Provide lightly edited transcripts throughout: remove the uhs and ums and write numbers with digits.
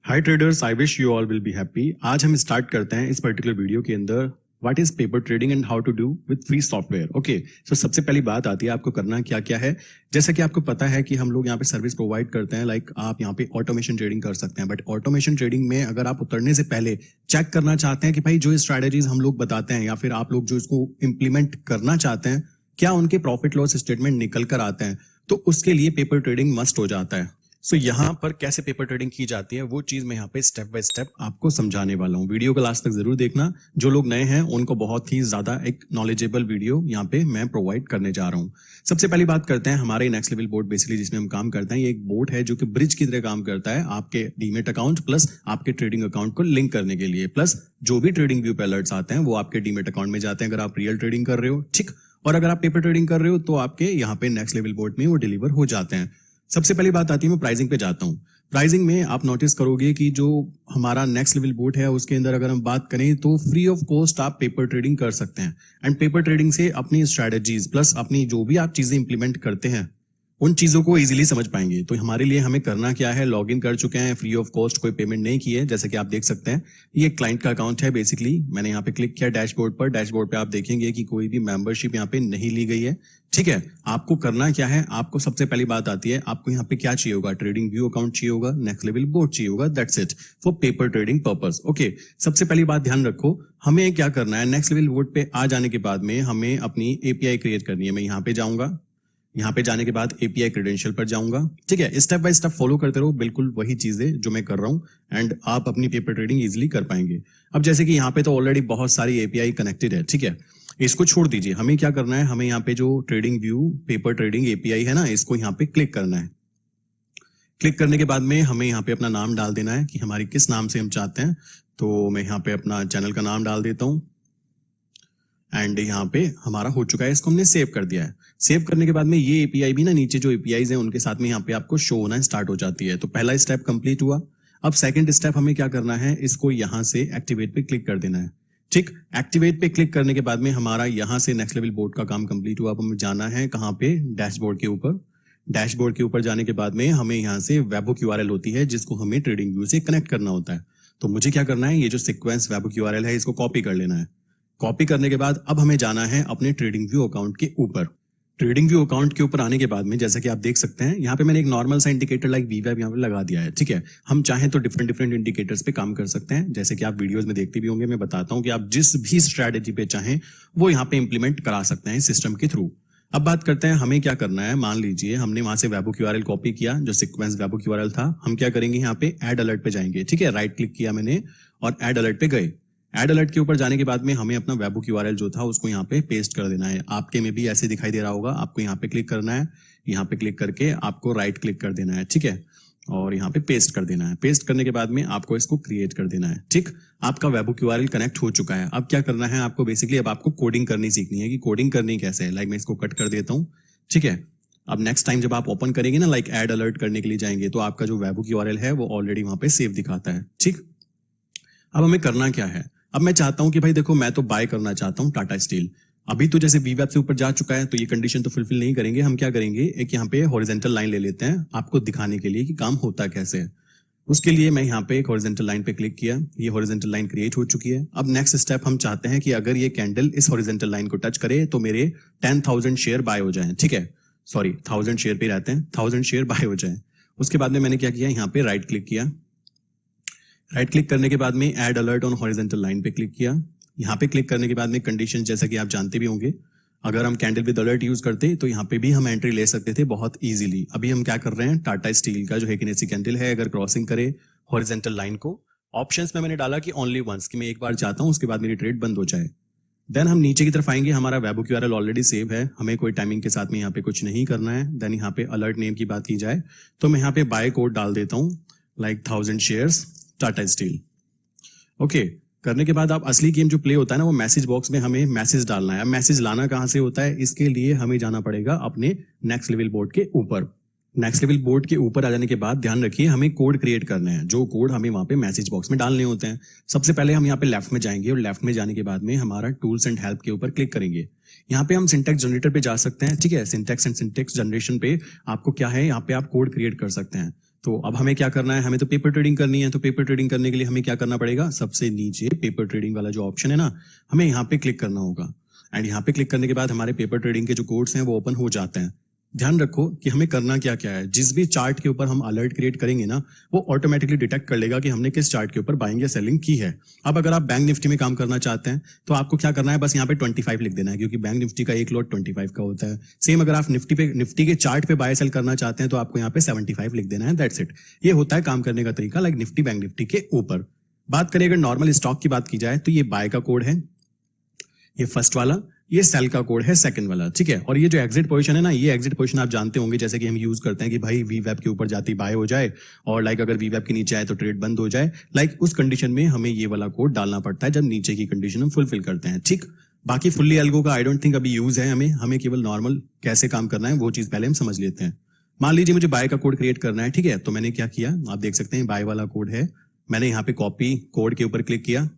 Hi traders, I wish you all will be happy. आज हम start करते हैं इस पर्टिकुलर वीडियो के अंदर what is paper trading and how to do with free software. Okay, so सबसे पहली बात आती है आपको करना क्या क्या है। जैसा कि आपको पता है कि हम लोग यहाँ पे सर्विस प्रोवाइड करते हैं, लाइक आप यहाँ पे ऑटोमेशन ट्रेडिंग कर सकते हैं। बट ऑटोमेशन ट्रेडिंग में अगर आप उतरने से पहले चेक करना चाहते हैं कि भाई जो स्ट्रैटेजीज हम लोग बताते हैं या फिर आप लोग जो इसको इम्प्लीमेंट करना चाहते हैं, क्या उनके प्रॉफिट लॉस स्टेटमेंट निकल कर आते हैं, तो उसके लिए पेपर ट्रेडिंग मस्ट हो जाता है। सो यहाँ पर कैसे पेपर ट्रेडिंग की जाती है वो चीज मैं यहाँ पे स्टेप बाय स्टेप आपको समझाने वाला हूँ। वीडियो को लास्ट तक जरूर देखना। जो लोग नए हैं उनको बहुत ही ज्यादा एक नॉलेजेबल वीडियो यहाँ पे मैं प्रोवाइड करने जा रहा हूँ। सबसे पहली बात करते हैं हमारे नेक्स्ट लेवल बोर्ड बेसिकली जिसमें हम काम करते हैं। ये एक बोर्ड है जो कि ब्रिज की तरह काम करता है आपके डीमेट अकाउंट प्लस आपके ट्रेडिंग अकाउंट को लिंक करने के लिए। प्लस जो भी ट्रेडिंग व्यू पे अलर्ट्स आते हैं वो आपके डीमेट अकाउंट में जाते हैं अगर आप रियल ट्रेडिंग कर रहे हो, ठीक। और अगर आप पेपर ट्रेडिंग कर रहे हो तो आपके यहाँ पे नेक्स्ट लेवल बोर्ड में वो डिलीवर हो जाते हैं। सबसे पहली बात आती है, मैं प्राइसिंग पे जाता हूँ। प्राइसिंग में आप नोटिस करोगे कि जो हमारा नेक्स्ट लेवल बोर्ड है उसके अंदर अगर हम बात करें तो फ्री ऑफ कॉस्ट आप पेपर ट्रेडिंग कर सकते हैं। एंड पेपर ट्रेडिंग से अपनी स्ट्रैटेजीज प्लस अपनी जो भी आप चीजें इंप्लीमेंट करते हैं उन चीजों को इजीली समझ पाएंगे। तो हमारे लिए हमें करना क्या है, लॉग इन कर चुके हैं, फ्री ऑफ कॉस्ट कोई पेमेंट नहीं की है। जैसे कि आप देख सकते हैं ये क्लाइंट का अकाउंट है। बेसिकली मैंने यहाँ पे क्लिक किया डैशबोर्ड पर। डैशबोर्ड पे आप देखेंगे कि कोई भी मेंबरशिप यहाँ पे नहीं ली गई है, ठीक है। आपको करना क्या है, आपको सबसे पहली बात आती है आपको यहाँ पे क्या चाहिए होगा, ट्रेडिंग व्यू अकाउंट चाहिए होगा, नेक्स्ट लेवल बोर्ड चाहिए होगा, that's it for paper trading purpose. Okay, सबसे पहली बात ध्यान रखो, हमें क्या करना है, नेक्स्ट लेवल बोर्ड पे आ जाने के बाद में हमें अपनी एपीआई क्रिएट करनी है। मैं यहाँ पे जाऊंगा, यहाँ पे जाने के बाद एपीआई क्रेडेंशियल पर जाऊंगा, ठीक है। स्टेप बाय स्टेप फॉलो करते रहो, बिल्कुल वही चीजें जो मैं कर रहा हूँ एंड आप अपनी पेपर ट्रेडिंग इजीली कर पाएंगे। अब जैसे कि यहाँ पे तो ऑलरेडी बहुत सारी एपीआई कनेक्टेड है, ठीक है। इसको छोड़ दीजिए, हमें क्या करना है, हमें यहाँ पे जो trading view paper trading API है ना, इसको यहाँ पे क्लिक करना है। क्लिक करने के बाद में हमें यहाँ पे अपना नाम डाल देना है कि हमारी किस नाम से हम चाहते हैं। तो मैं यहाँ पे अपना चैनल का नाम डाल देता हूँ एंड यहाँ पे हमारा हो चुका है, इसको हमने सेव कर दिया है। सेव करने के बाद में ये एपीआई भी ना नीचे जो एपीआईज हैं उनके साथ में यहाँ पे आपको शो होना स्टार्ट हो जाती है। तो पहला स्टेप कंप्लीट हुआ। अब सेकंड स्टेप हमें क्या करना है, इसको यहाँ से एक्टिवेट पे क्लिक कर देना है, ठीक। एक्टिवेट पे क्लिक करने के बाद में हमारा यहाँ से नेक्स्ट लेवल बोर्ड का काम कंप्लीट हुआ। अब हमें जाना है कहाँ पे, डैशबोर्ड के ऊपर। डैशबोर्ड के ऊपर जाने के बाद में हमें यहाँ से वेबहुक यूआरएल होती है जिसको हमें ट्रेडिंग व्यू से कनेक्ट करना होता है। तो मुझे क्या करना है, ये जो सीक्वेंस वेबहुक यूआरएल है इसको कॉपी कर लेना है। कॉपी करने के बाद अब हमें जाना है अपने ट्रेडिंग व्यू अकाउंट के ऊपर। ट्रेडिंग व्यू अकाउंट के ऊपर आने के बाद में जैसा कि आप देख सकते हैं यहाँ पे मैंने एक नॉर्मल सा इंडिकेटर लाइक वीवैप यहाँ पे लगा दिया है, ठीक है। हम चाहें तो डिफरेंट डिफरेंट इंडिकेटर्स पे काम कर सकते हैं, जैसे कि आप वीडियोस में देखते भी होंगे। मैं बताता हूँ कि आप जिस भी स्ट्रैटेजी पे चाहें वो यहाँ पे इंप्लीमेंट करा सकते हैं सिस्टम के थ्रू। अब बात करते हैं हमें क्या करना है। मान लीजिए हमने वहां से वेबहुक यूआरएल कॉपी किया, जो सीक्वेंस वेबहुक यूआरएल था। हम क्या करेंगे, यहाँ पे ऐड अलर्ट पे जाएंगे, ठीक है। राइट क्लिक किया मैंने और ऐड अलर्ट पे गए। ऐड अलर्ट के ऊपर जाने के बाद में हमें अपना वेबहुक यूआरएल जो था उसको यहाँ पे पेस्ट कर देना है। आपके में भी ऐसे दिखाई दे रहा होगा, आपको यहाँ पे क्लिक करना है। यहाँ पे क्लिक करके आपको राइट क्लिक कर देना है, ठीक है, और यहाँ पे पेस्ट कर देना है। पेस्ट करने के बाद में आपको इसको क्रिएट कर देना है, ठीक। आपका वेबहुक यूआरएल कनेक्ट हो चुका है। अब क्या करना है आपको, बेसिकली अब आपको कोडिंग करनी सीखनी है कि कोडिंग करनी कैसे है। लाइक मैं इसको कट कर देता हूँ, ठीक है। अब नेक्स्ट टाइम जब आप ओपन करेंगे ना, लाइक ऐड अलर्ट करने के लिए जाएंगे, तो आपका जो वेबहुक यूआरएल है वो ऑलरेडी वहां पे सेव दिखाता है, ठीक। अब हमें करना क्या है, अब मैं चाहता हूं कि भाई देखो मैं तो बाय करना चाहता हूं टाटा स्टील। अभी तो जैसे वीवैप से ऊपर जा चुका है तो ये कंडीशन तो फुलफिल नहीं करेंगे। हम क्या करेंगे, एक यहाँ पे हॉरिजॉन्टल लाइन ले लेते हैं आपको दिखाने के लिए कि काम होता कैसे है। उसके लिए मैं यहाँ पे एक हॉरिजॉन्टल लाइन पे क्लिक किया, ये हॉरिजॉन्टल लाइन क्रिएट हो चुकी है। अब नेक्स्ट स्टेप हम चाहते हैं कि अगर ये कैंडल इस हॉरिजॉन्टल लाइन को टच करे तो मेरे 10,000 शेयर बाय हो जाएं, ठीक है। सॉरी 1000 शेयर पे रहते हैं, 1000 शेयर बाय हो जाएं। उसके बाद में मैंने क्या किया, यहाँ पे राइट क्लिक किया। राइट क्लिक करने के बाद में add alert on horizontal line पे क्लिक किया। यहाँ पे क्लिक करने के बाद में कंडीशन जैसा कि आप जानते भी होंगे, अगर हम कैंडल विद अलर्ट यूज करते तो यहाँ पे भी हम एंट्री ले सकते थे बहुत इजीली। अभी हम क्या कर रहे हैं, टाटा स्टील का जो हेकिनेसी कैंडल है अगर क्रॉसिंग करे हॉरिजॉन्टल लाइन को, ऑप्शंस में मैंने डाला कि ओनली वंस, कि मैं एक बार चाहता हूँ उसके बाद मेरी ट्रेड बंद हो जाए। देन हम नीचे की तरफ आएंगे, हमारा वेबहुक यूआरएल ऑलरेडी सेव है, हमें कोई टाइमिंग के साथ में यहाँ पे कुछ नहीं करना है। देन यहाँ पे अलर्ट नेम की बात की जाए तो मैं यहाँ पे बाय कोड डाल देता हूँ, like 1000 shares Tata steel. Okay, करने के बाद आप असली गेम जो प्ले होता है ना, वो मैसेज बॉक्स में हमें मैसेज डालना है। मैसेज लाना कहाँ से होता है, इसके लिए हमें जाना पड़ेगा अपने नेक्स्ट लेवल बोर्ड के ऊपर। नेक्स्ट लेवल बोर्ड के ऊपर आ जाने के बाद ध्यान रखिए हमें कोड क्रिएट करना है, जो कोड हमें वहां पे मैसेज बॉक्स में डालने होते हैं। सबसे पहले हम यहाँ पे लेफ्ट में जाएंगे और लेफ्ट में जाने के बाद में हमारा टूल्स एंड हेल्प के ऊपर क्लिक करेंगे। यहाँ पे हम सिंटेक्स जनरेटर पे जा सकते हैं, ठीक है। सिंटेक्स एंड सिंटेक्स जनरेशन पे आपको क्या है, यहाँ पे आप कोड क्रिएट कर सकते हैं। तो अब हमें क्या करना है, हमें तो पेपर ट्रेडिंग करनी है। तो पेपर ट्रेडिंग करने के लिए हमें क्या करना पड़ेगा, सबसे नीचे पेपर ट्रेडिंग वाला जो ऑप्शन है ना, हमें यहाँ पे क्लिक करना होगा। एंड यहाँ पे क्लिक करने के बाद हमारे पेपर ट्रेडिंग के जो कोड्स हैं वो ओपन हो जाते हैं। ध्यान रखो कि हमें करना क्या क्या है। जिस भी चार्ट के ऊपर हम अलर्ट क्रिएट करेंगे ना, वो ऑटोमेटिकली डिटेक्ट कर लेगा कि हमने किस चार्ट के ऊपर बाइंग या सेलिंग की है। अब अगर आप बैंक निफ्टी में काम करना चाहते हैं तो आपको क्या करना है, बस यहाँ पे 25 लिख देना है, क्योंकि बैंक निफ्टी का एक लॉट 25 का होता है। सेम अगर आप निफ्टी के चार्ट पे बाय सेल करना चाहते हैं तो आपको यहाँ पे 75 लिख देना है। That's it. ये होता है काम करने का तरीका, लाइक निफ्टी बैंक निफ्टी के ऊपर। बात करें अगर नॉर्मल स्टॉक की बात की जाए तो ये बाय का कोड है, ये फर्स्ट वाला, ये सेल का कोड है सेकंड वाला, ठीक है। और ये जो एग्जिट पोजीशन है ना, ये एग्जिट पोजीशन आप जानते होंगे, जैसे कि हम यूज करते हैं कि भाई वीवैप के ऊपर जाती बाय हो जाए, और लाइक अगर वीवैप के नीचे आए तो ट्रेड बंद हो जाए। लाइक उस कंडीशन में हमें ये वाला कोड डालना पड़ता है जब नीचे की कंडीशन हम फुलफिल करते हैं, ठीक। बाकी फुल्ली एल्गो का आई डोंट थिंक अभी यूज है, हमें केवल नॉर्मल कैसे काम करना है वो चीज पहले हम समझ लेते हैं। मान लीजिए मुझे बाय का कोड क्रिएट करना है, ठीक है। तो मैंने क्या किया, आप देख सकते हैं बाय वाला कोड है, मैंने यहाँ पे कॉपी कोड के ऊपर क्लिक किया,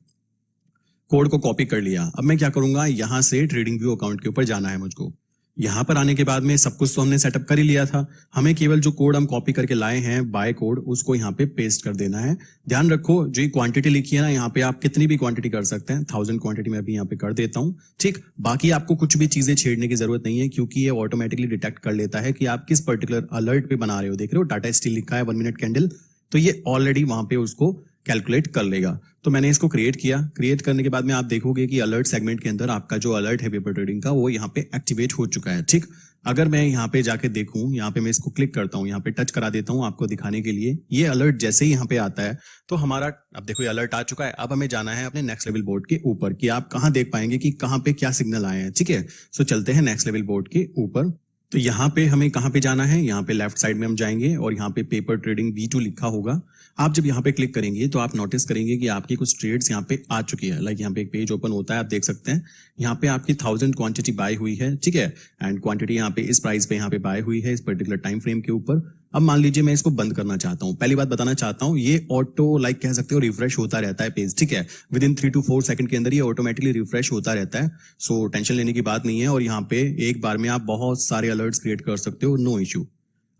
कोड को कॉपी कर लिया। अब मैं क्या करूंगा, यहां से ट्रेडिंग व्यू अकाउंट के ऊपर जाना है मुझको। यहां पर आने के बाद में सब कुछ तो हमने सेटअप कर ही लिया था, हमें केवल जो कोड हम कॉपी करके लाए हैं बाय कोड, उसको यहाँ पे पेस्ट कर देना है। ध्यान रखो जो क्वांटिटी लिखी है ना, यहाँ पे आप कितनी भी क्वांटिटी कर सकते हैं, 1000 क्वांटिटी में अभी यहाँ पे कर देता हूँ, ठीक। बाकी आपको कुछ भी चीजें छेड़ने की जरूरत नहीं है, क्योंकि ये ऑटोमेटिकली डिटेक्ट कर लेता है कि आप किस पर्टिकुलर अलर्ट पे बना रहे हो। देख रहे हो टाटा स्टील लिखा है 1 मिनट कैंडल, तो ये ऑलरेडी वहां पे उसको कैलकुलेट कर लेगा। तो मैंने इसको क्रिएट किया। क्रिएट करने के बाद में आप देखोगे कि अलर्ट सेगमेंट के अंदर आपका जो अलर्ट है पेपर ट्रेडिंग का, वो यहाँ पे एक्टिवेट हो चुका है, ठीक। अगर मैं यहाँ पे जाके देखूं, यहाँ पे मैं इसको क्लिक करता हूँ, यहाँ पे टच करा देता हूँ आपको दिखाने के लिए। ये अलर्ट जैसे ही यहाँ पे आता है तो हमारा, अब देखो ये अलर्ट आ चुका है। अब हमें जाना है अपने नेक्स्ट लेवल बोर्ड के ऊपर, कि आप कहाँ देख पाएंगे कि कहाँ पे क्या सिग्नल आए हैं, ठीक है। सो चलते हैं नेक्स्ट लेवल बोर्ड के ऊपर। तो यहाँ पे हमें कहाँ पे जाना है, यहाँ पे लेफ्ट साइड में हम जाएंगे और यहाँ पे पेपर ट्रेडिंग V2 लिखा होगा। आप जब यहाँ पे क्लिक करेंगे तो आप नोटिस करेंगे कि आपकी कुछ ट्रेड्स यहाँ पे आ चुकी है। लाइक यहाँ पे एक पेज ओपन होता है, आप देख सकते हैं यहाँ पे आपकी 1000 क्वांटिटी बाय हुई है, ठीक है। एंड क्वांटिटी यहाँ पे इस प्राइस पे यहाँ पे बाय हुई है इस पर्टिकुलर टाइम फ्रेम के ऊपर। अब मान लीजिए मैं इसको बंद करना चाहता हूँ। पहली बात बताना चाहता हूँ, ये ऑटो लाइक कह सकते हो रिफ्रेश होता रहता है पेज, ठीक है। विद इन 3 to 4 सेकंड के अंदर ये ऑटोमेटिकली रिफ्रेश होता रहता है। सो टेंशन लेने की बात नहीं है, और यहाँ पे एक बार में आप बहुत सारे अलर्ट्स क्रिएट कर सकते हो, नो इश्यू।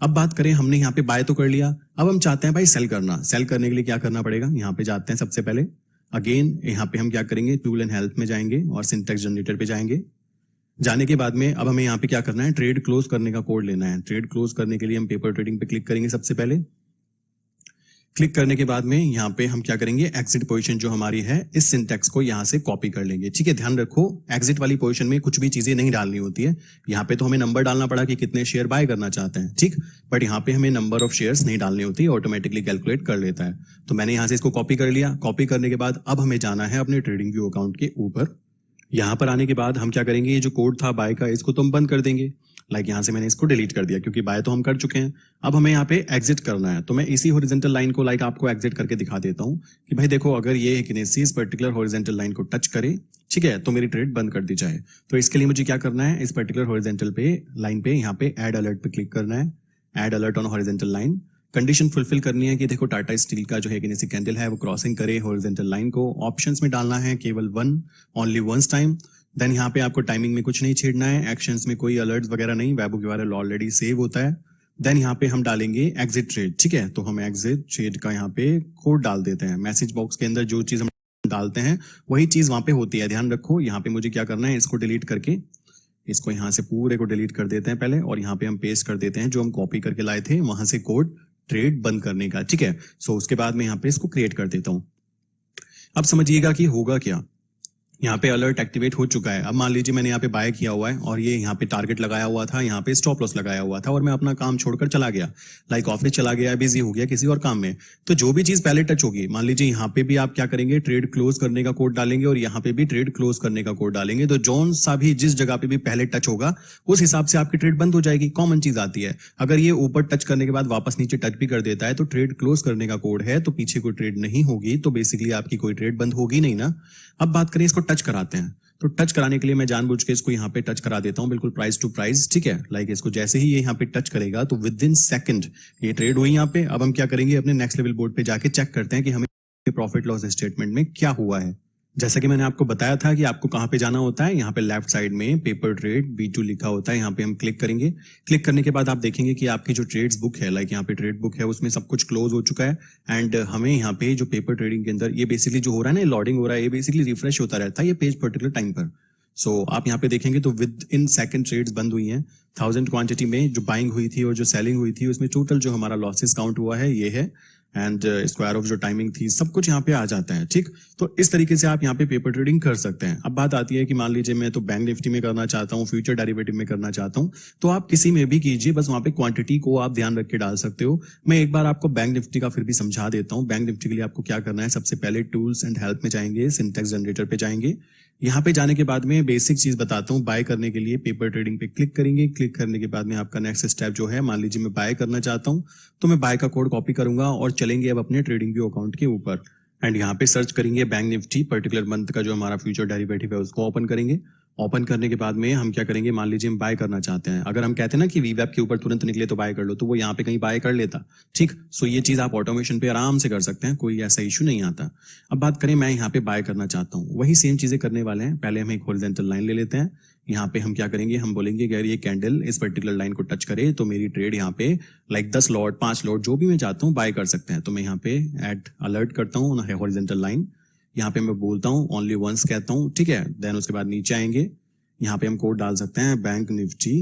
अब बात करें, हमने यहाँ पे बाय तो कर लिया, अब हम चाहते हैं भाई सेल करना। सेल करने के लिए क्या करना पड़ेगा, यहाँ पे जाते हैं सबसे पहले। अगेन यहाँ पे हम क्या करेंगे, टूल एंड हेल्प में जाएंगे और सिंटैक्स जनरेटर पे जाएंगे। जाने के बाद में अब हमें यहाँ पे क्या करना है, ट्रेड क्लोज करने का कोड लेना है। ट्रेड क्लोज करने के लिए हम पेपर ट्रेडिंग पे क्लिक करेंगे सबसे पहले। क्लिक करने के बाद में यहाँ पे हम क्या करेंगे, एग्जिट पोजीशन जो हमारी है इस सिंटैक्स को यहाँ से कॉपी कर लेंगे, ठीक है। ध्यान रखो एग्जिट वाली पोजीशन में कुछ भी चीजें नहीं डालनी होती है। यहाँ पे तो हमें नंबर डालना पड़ा कि कितने शेयर बाय करना चाहते हैं, ठीक। बट यहाँ पे हमें नंबर ऑफ शेयर्स नहीं डालनी होती, ऑटोमेटिकली कैलकुलेट कर लेता है। तो मैंने यहाँ से इसको कॉपी कर लिया। कॉपी करने के बाद अब हमें जाना है अपने ट्रेडिंग व्यू अकाउंट के ऊपर। यहाँ पर आने के बाद हम क्या करेंगे, ये जो कोड था बाय का, इसको तो हम बंद कर देंगे। लाइक यहाँ से मैंने इसको डिलीट कर दिया, क्योंकि बाय तो हम कर चुके हैं। अब हमें यहाँ पे एग्जिट करना है, तो मैं इसी हॉरिजॉन्टल लाइन को लाइक आपको एग्जिट करके दिखा देता हूँ कि भाई देखो, अगर ये इस पर्टिकुलर हॉरिजॉन्टल लाइन को टच करे, ठीक है, तो मेरी ट्रेड बंद कर दी जाए। तो इसके लिए मुझे क्या करना है, इस पर्टिकुलर हॉरिजॉन्टल पे लाइन पे यहाँ पे ऐड अलर्ट पे क्लिक करना है। Add alert on horizontal line, condition fulfil करनी है कि देखो टाटा स्टील का जो है कि कैंडल है वो क्रॉसिंग करे हॉरिजॉन्टल लाइन को। ऑप्शंस में डालना है केवल one, only once time. Then यहाँ पे आपको टाइमिंग में कुछ नहीं छेड़ना है, एक्शंस में कोई अलर्ट्स वगैरह नहीं, वेबुक यूआरएल ऑलरेडी सेव होता है। देन यहाँ पे हम डालेंगे एग्जिट ट्रेड, ठीक है। तो हम एग्जिट ट्रेड का यहाँ पे कोड डाल देते हैं। मैसेज बॉक्स के अंदर जो चीज हम डालते हैं वही चीज वहां पे होती है, ध्यान रखो। यहाँ पे मुझे क्या करना है, इसको डिलीट करके इसको यहाँ से पूरे को डिलीट कर देते हैं पहले, और यहाँ पे हम पेस्ट कर देते हैं जो हम कॉपी करके लाए थे वहां से कोड ट्रेड बंद करने का, ठीक है। सो उसके बाद मैं यहाँ पे इसको क्रिएट कर देता हूँ। अब समझिएगा कि होगा क्या। यहाँ पे अलर्ट एक्टिवेट हो चुका है। अब मान लीजिए मैंने यहाँ पे बाय किया हुआ है और ये यहाँ पे टारगेट लगाया हुआ था, यहाँ पे स्टॉप लॉस लगाया हुआ था, और मैं अपना काम छोड़कर चला गया, लाइक ऑफिस चला गया, बिजी हो गया किसी और काम में। तो जो भी चीज पहले टच होगी, मान लीजिए यहाँ पे भी आप क्या करेंगे, ट्रेड क्लोज करने का कोड डालेंगे और यहाँ पे भी ट्रेड क्लोज करने का कोड डालेंगे। तो जोन सा भी जिस जगह पे भी पहले टच होगा उस हिसाब से आपकी ट्रेड बंद हो जाएगी। कॉमन चीज आती है। अगर ये ऊपर टच करने के बाद वापस नीचे टच भी कर देता है तो ट्रेड क्लोज करने का कोड है, तो पीछे कोई ट्रेड नहीं होगी, तो बेसिकली आपकी कोई ट्रेड बंद होगी नहीं ना। अब बात करें इसको टच कराते हैं, तो टच कराने के लिए मैं जानबूझ के इसको यहाँ पे टच करा देता हूँ, बिल्कुल प्राइस टू प्राइस, ठीक है। लाइक इसको जैसे ही ये यहाँ पे टच करेगा तो विद इन सेकंड ये ट्रेड हुई यहाँ पे। अब हम क्या करेंगे, अपने नेक्स्ट लेवल बोर्ड पे जाके चेक करते हैं कि हमें प्रॉफिट लॉस स्टेटमेंट में क्या हुआ है। जैसा कि मैंने आपको बताया था कि आपको कहाँ पे जाना होता है, यहाँ पे लेफ्ट साइड में पेपर ट्रेड B2 लिखा होता है, यहाँ पे हम क्लिक करेंगे। क्लिक करने के बाद आप देखेंगे कि आपकी जो ट्रेड्स बुक है, लाइक यहाँ पे ट्रेड बुक है, उसमें सब कुछ क्लोज हो चुका है। एंड हमें यहाँ पे जो पेपर ट्रेडिंग के अंदर ये बेसिकली जो हो रहा है ना, लोडिंग हो रहा है, ये बेसिकली रिफ्रेश होता रहता है ये पेज पर्टिकुलर टाइम पर। सो आप यहाँ पे देखेंगे तो विद इन सेकंड ट्रेड्स बंद हुई हैं। 1000 क्वांटिटी में जो बाइंग हुई थी और जो सेलिंग हुई थी, उसमें टोटल जो हमारा लॉसेस काउंट हुआ है ये है। एंड स्क्वायर ऑफ जो टाइमिंग थी, सब कुछ यहाँ पे आ जाता है। ठीक, तो इस तरीके से आप यहाँ पे पेपर ट्रेडिंग कर सकते हैं। अब बात आती है कि मान लीजिए मैं तो बैंक निफ्टी में करना चाहता हूँ, फ्यूचर डेरिवेटिव में करना चाहता हूँ, तो आप किसी में भी कीजिए, बस वहां पे क्वांटिटी को आप ध्यान रख के डाल सकते हो। मैं एक बार आपको बैंक निफ्टी का फिर भी समझा देता हूँ। बैंक निफ्टी के लिए आपको क्या करना है, सबसे पहले टूल्स एंड हेल्प में जाएंगे, सिंटेक्स जनरेटर पे जाएंगे। यहाँ पे जाने के बाद में बेसिक चीज बताता हूँ, बाय करने के लिए पेपर ट्रेडिंग पे क्लिक करेंगे। क्लिक करने के बाद में आपका नेक्स्ट स्टेप जो है, मान लीजिए मैं बाय करना चाहता हूँ, तो मैं बाय का कोड कॉपी करूंगा और चलेंगे अब अपने ट्रेडिंग व्यू अकाउंट के ऊपर। एंड यहाँ पे सर्च करेंगे बैंक निफ्टी, पर्टिकुलर मंथ का जो हमारा फ्यूचर डेरिवेटिव है उसको ओपन करेंगे। ओपन करने के बाद में हम क्या करेंगे, मान लीजिए हम बाय करना चाहते हैं। अगर हम कहते हैं ना कि वीवेब के ऊपर तुरंत निकले तो बाय कर लो, तो वो यहाँ पे कहीं बाय कर लेता। ठीक, सो ये चीज आप ऑटोमेशन पे आराम से कर सकते हैं, कोई ऐसा इशू नहीं आता। अब बात करें, मैं यहाँ पे बाय करना चाहता हूँ, वही सेम चीजें करने वाले हैं। पहले हम एक हॉरिजॉन्टल लाइन ले लेते हैं। यहाँ पे हम क्या करेंगे, हम बोलेंगे अगर ये कैंडल इस पर्टिकुलर लाइन को टच करे तो मेरी ट्रेड यहाँ पे लाइक 10 लॉट 5 लॉट जो भी मैं चाहता हूँ बाय कर सकते हैं। तो मैं यहाँ पे ऐड अलर्ट करता हूँ हॉरिजॉन्टल लाइन। यहाँ पे मैं बोलता हूँ ओनली वंस कहता हूँ, ठीक है। देन उसके बाद नीचे आएंगे, यहाँ पे हम कोड डाल सकते हैं बैंक निफ्टी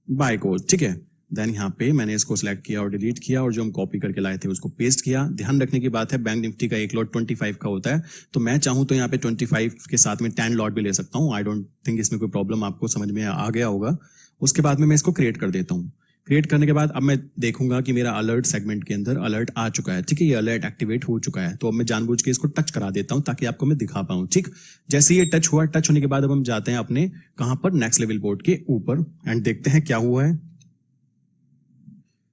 बाय कोड, ठीक है। देन यहाँ पे मैंने इसको सिलेक्ट किया और डिलीट किया, और जो हम कॉपी करके लाए थे उसको पेस्ट किया। ध्यान रखने की बात है, बैंक निफ्टी का एक लॉट 25 का होता है, तो मैं चाहूं तो यहाँ पे 25 के साथ में 10 लॉट भी ले सकता हूँ। आई डोंट थिंक इसमें कोई प्रॉब्लम, आपको समझ में आ गया होगा। उसके बाद में मैं इसको क्रिएट कर देता हूँ। क्रिएट करने के बाद अब मैं देखूंगा कि मेरा अलर्ट सेगमेंट के अंदर अलर्ट आ चुका है, ठीक है। ये अलर्ट एक्टिवेट हो चुका है, तो अब मैं जानबूझ के इसको टच करा देता हूं ताकि आपको मैं दिखा पाऊं। ठीक, जैसे ये टच हुआ, टच होने के बाद अब हम जाते हैं अपने कहां पर, नेक्स्ट लेवल बोर्ड के ऊपर, एंड देखते हैं क्या हुआ है।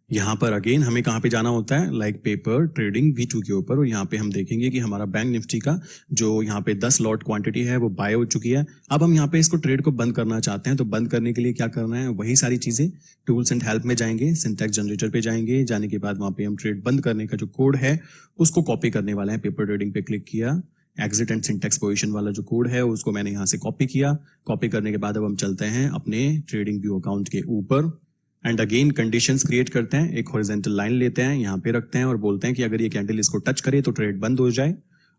यहाँ पर अगेन हमें कहाँ पे जाना होता है, लाइक पेपर ट्रेडिंग B2 के ऊपर, और यहाँ पे हम देखेंगे कि हमारा बैंक निफ्टी का जो यहाँ पे 10 लॉट क्वांटिटी है वो बाय हो चुकी है। अब हम यहाँ पे इसको ट्रेड को बंद करना चाहते हैं, तो बंद करने के लिए क्या करना है, वही सारी चीजें टूल्स एंड हेल्प में जाएंगे, सिंटेक्स जनरेटर पे जाएंगे। जाने के बाद वहां पे हम ट्रेड बंद करने का जो कोड है उसको कॉपी करने वाले हैं। पेपर ट्रेडिंग पे क्लिक किया, एग्जिट एंड सिंटेक्स पोजीशन वाला जो कोड है उसको मैंने यहाँ से कॉपी किया। कॉपी करने के बाद अब हम चलते हैं अपने ट्रेडिंग व्यू अकाउंट के ऊपर, एंड अगेन कंडीशंस क्रिएट करते हैं। एक हॉरिजॉन्टल लाइन लेते हैं, यहाँ पे रखते हैं और बोलते हैं कि अगर ये कैंडल इसको टच करे तो ट्रेड बंद हो जाए।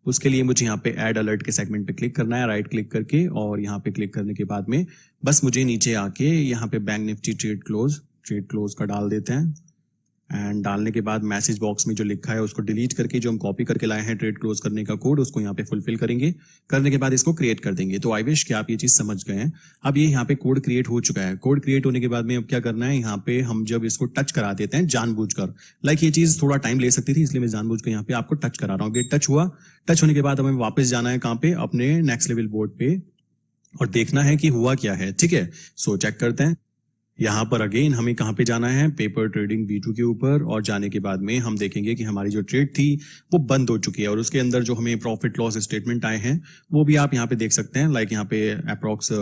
उसके लिए मुझे यहाँ पे ऐड अलर्ट के सेगमेंट पे क्लिक करना है, राइट क्लिक करके, और यहाँ पे क्लिक करने के बाद में बस मुझे नीचे आके यहाँ पे बैंक निफ्टी ट्रेड क्लोज का डाल देते हैं। एंड डालने के बाद मैसेज बॉक्स में जो लिखा है उसको डिलीट करके जो हम कॉपी करके लाए हैं ट्रेड क्लोज करने का कोड, उसको यहाँ पे फुलफिल करेंगे। करने के बाद इसको क्रिएट कर देंगे। तो आई विश कि आप ये चीज समझ गए हैं। अब ये यहाँ पे कोड क्रिएट हो चुका है। कोड क्रिएट होने के बाद में अब क्या करना है, यहाँ पे हम जब इसको टच करा देते हैं जानबूझकर, लाइक ये चीज थोड़ा टाइम ले सकती थी, इसलिए मैं जानबूझ कर यहाँ पे आपको टच करा रहा हूँ। ये टच हुआ, टच होने के बाद हमें वापस जाना है कहाँ पे, अपने नेक्स्ट लेवल बोर्ड पे, और देखना है कि हुआ क्या है, ठीक है। सो चेक करते हैं। यहाँ पर अगेन हमें कहाँ पे जाना है, पेपर ट्रेडिंग B2 के ऊपर, और जाने के बाद में हम देखेंगे कि हमारी जो ट्रेड थी वो बंद हो चुकी है, और उसके अंदर जो हमें प्रॉफिट लॉस स्टेटमेंट आए हैं वो भी आप यहाँ पे देख सकते हैं। लाइक यहाँ पे अप्रॉक्स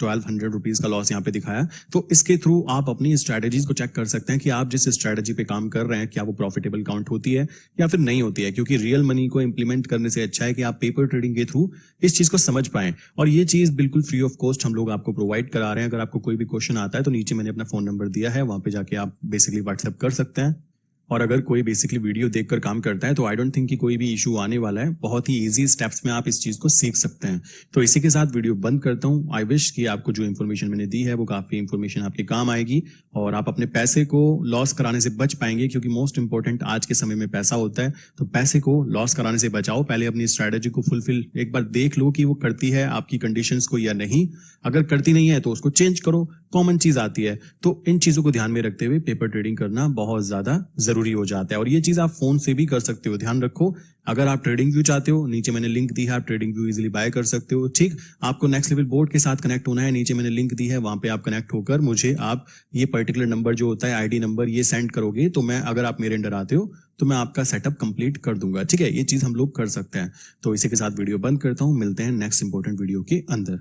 1200 रुपीज का लॉस यहाँ पे दिखाया। तो इसके थ्रू आप अपनी स्ट्रैटेजीज को चेक कर सकते हैं कि आप जिस स्ट्रैटेजी पे काम कर रहे हैं क्या वो प्रॉफिटेबल काउंट होती है या फिर नहीं होती है, क्योंकि रियल मनी को इंप्लीमेंट करने से अच्छा है कि आप पेपर ट्रेडिंग के थ्रू इस चीज को समझ पाएं। और ये चीज बिल्कुल फ्री ऑफ कॉस्ट हम लोग आपको प्रोवाइड करा रहे हैं। अगर आपको कोई भी क्वेश्चन आता है तो नीचे मैंने अपना फोन नंबर दिया है, वहां पे जाके आप बेसिकली व्हाट्सएप कर सकते हैं। और अगर कोई बेसिकली वीडियो देखकर काम करता है तो आई डोंट थिंक कि कोई भी इशू आने वाला है। बहुत ही इजी स्टेप्स में आप इस चीज को सीख सकते हैं। तो इसी के साथ वीडियो बंद करता हूं। आई विश कि आपको जो इन्फॉर्मेशन मैंने दी है वो काफी इन्फॉर्मेशन आपके काम आएगी और आप अपने पैसे को लॉस कराने से बच पाएंगे, क्योंकि मोस्ट इंपॉर्टेंट आज के समय में पैसा होता है। तो पैसे को लॉस कराने से बचाओ। पहले अपनी स्ट्रैटेजी को फुलफिल एक बार देख लो कि वो करती है आपकी कंडीशंस को या नहीं। अगर करती नहीं है तो उसको चेंज करो, कॉमन चीज आती है। तो इन चीजों को ध्यान में रखते हुए पेपर ट्रेडिंग करना बहुत ज्यादा जरूरी हो जाता है। और ये चीज आप फोन से भी कर सकते हो, ध्यान रखो। अगर आप ट्रेडिंग व्यू चाहते हो, नीचे मैंने लिंक दी है, आप ट्रेडिंग व्यू इजीली बाय कर सकते हो। ठीक, आपको नेक्स्ट लेवल बोर्ड के साथ कनेक्ट होना है, नीचे मैंने लिंक दी है, वहां पे आप कनेक्ट होकर मुझे आप ये पर्टिकुलर नंबर जो होता है आईडी नंबर ये सेंड करोगे, तो मैं अगर आप मेरे अंडर आते हो तो मैं आपका सेटअप कंप्लीट कर दूंगा। ठीक है, ये चीज हम लोग कर सकते हैं। तो इसी के साथ वीडियो बंद करता हूं, मिलते हैं नेक्स्ट इंपॉर्टेंट वीडियो के अंदर।